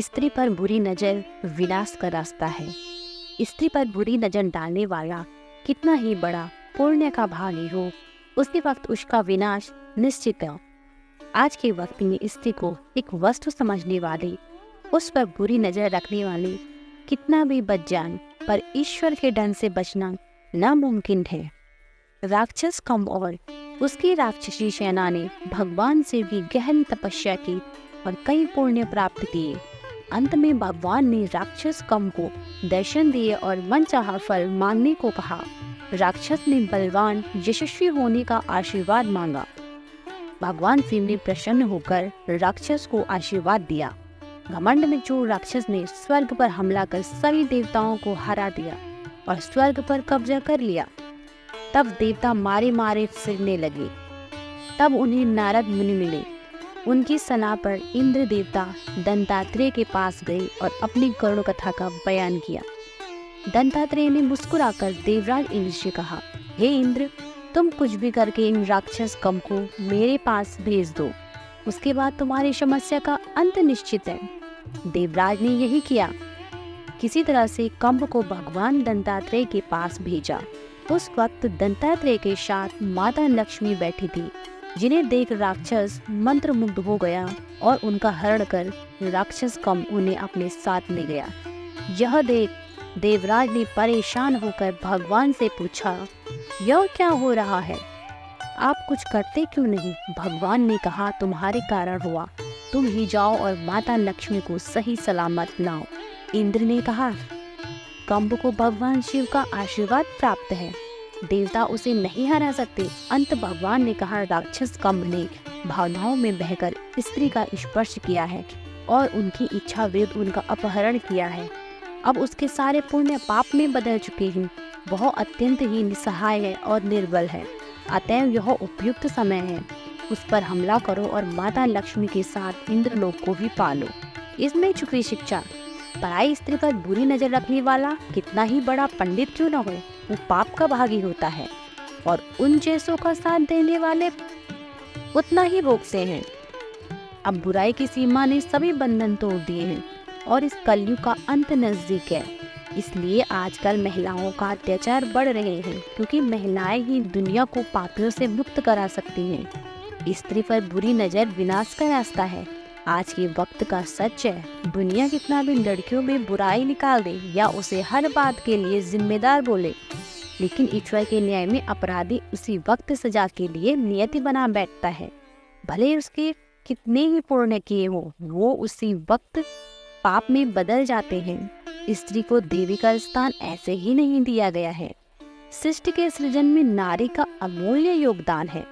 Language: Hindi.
स्त्री पर बुरी नजर विनाश का रास्ता है। स्त्री पर बुरी नजर डालने वाला कितना ही बड़ा पुण्य का भागी हो, उसी वक्त उसका विनाश निश्चित है। आज के वक्त में स्त्री को एक वस्तु समझने वाली, उस पर बुरी नजर रखने वाली कितना भी बच जाए, पर ईश्वर के डर से बचना नामुमकिन है। राक्षस कंब और उसकी राक्षसी सेना ने भगवान से भी गहन तपस्या की और कई पुण्य प्राप्त किए। अंत में भगवान ने राक्षस कंब को दर्शन दिए और मनचाहा फल मांगने को कहा। राक्षस ने बलवान यशस्वी होने का आशीर्वाद मांगा। भगवान शिव ने प्रसन्न होकर राक्षस को आशीर्वाद दिया। घमंड में जो राक्षस ने स्वर्ग पर हमला कर सभी देवताओं को हरा दिया और स्वर्ग पर कब्जा कर लिया, तब देवता मारे मारे फिरने लगे। तब उन्हें नारद मुनि मिले। उनकी सलाह पर इंद्र देवता दंतात्रेय के पास गए और अपनी करुण कथा का बयान किया। दंतात्रेय ने मुस्कुराकर देवराज इंद्र से कहा, हे इंद्र, तुम कुछ भी करके इन राक्षस कंब को मेरे पास भेज दो, उसके बाद तुम्हारी समस्या का अंत निश्चित है। देवराज ने यही किया। किसी तरह से कंब को भगवान दंतात्रेय के पास भेजा। उस वक्त दंतात्रेय के साथ माता लक्ष्मी बैठी थी, जिन्हें देख राक्षस मंत्रमुग्ध हो गया और उनका हरण कर राक्षस कंब उन्हें अपने साथ ले गया। यह देख देवराज ने परेशान होकर भगवान से पूछा, यह क्या हो रहा है? आप कुछ करते क्यों नहीं? भगवान ने कहा, तुम्हारे कारण हुआ, तुम ही जाओ और माता लक्ष्मी को सही सलामत लाओ। इंद्र ने कहा, कंब को भगवान शिव का आशीर्वाद प्राप्त है, देवता उसे नहीं हरा सकते। अंत भगवान ने कहा, राक्षस कंब ने भावनाओं में बहकर स्त्री का स्पर्श किया है और उनकी इच्छा विरुद्ध उनका अपहरण किया है। अब उसके सारे पुण्य पाप में बदल चुके हैं। वह अत्यंत ही निसहाय है और निर्बल है। अतएव यह उपयुक्त समय है, उस पर हमला करो और माता लक्ष्मी के साथ इंद्रलोक को भी पालो। इसमें छुपी शिक्षा, पराई स्त्री पर बुरी नजर रखने वाला कितना ही बड़ा पंडित क्यों न हो, वो पाप का भागी होता है और उन जैसों का साथ देने वाले उतना ही भोगते हैं। अब बुराई की सीमा ने सभी बंधन तोड़ दिए हैं और इस कलयुग का अंत नजदीक है। इसलिए आजकल महिलाओं का अत्याचार बढ़ रहे हैं, क्योंकि महिलाएं ही दुनिया को पापियों से मुक्त करा सकती हैं। स्त्री पर बुरी नजर विनाश का रास्ता है। आज के वक्त का सच है, दुनिया कितना भी लड़कियों में बुराई निकाल दे या उसे हर बात के लिए जिम्मेदार बोले, लेकिन ईश्वर के न्याय में अपराधी उसी वक्त सजा के लिए नियति बना बैठता है। भले उसके कितने ही पुण्य किए हो, वो उसी वक्त पाप में बदल जाते हैं। स्त्री को देवी का स्थान ऐसे ही नहीं दिया गया है। सृष्टि के सृजन में नारी का अमूल्य योगदान है।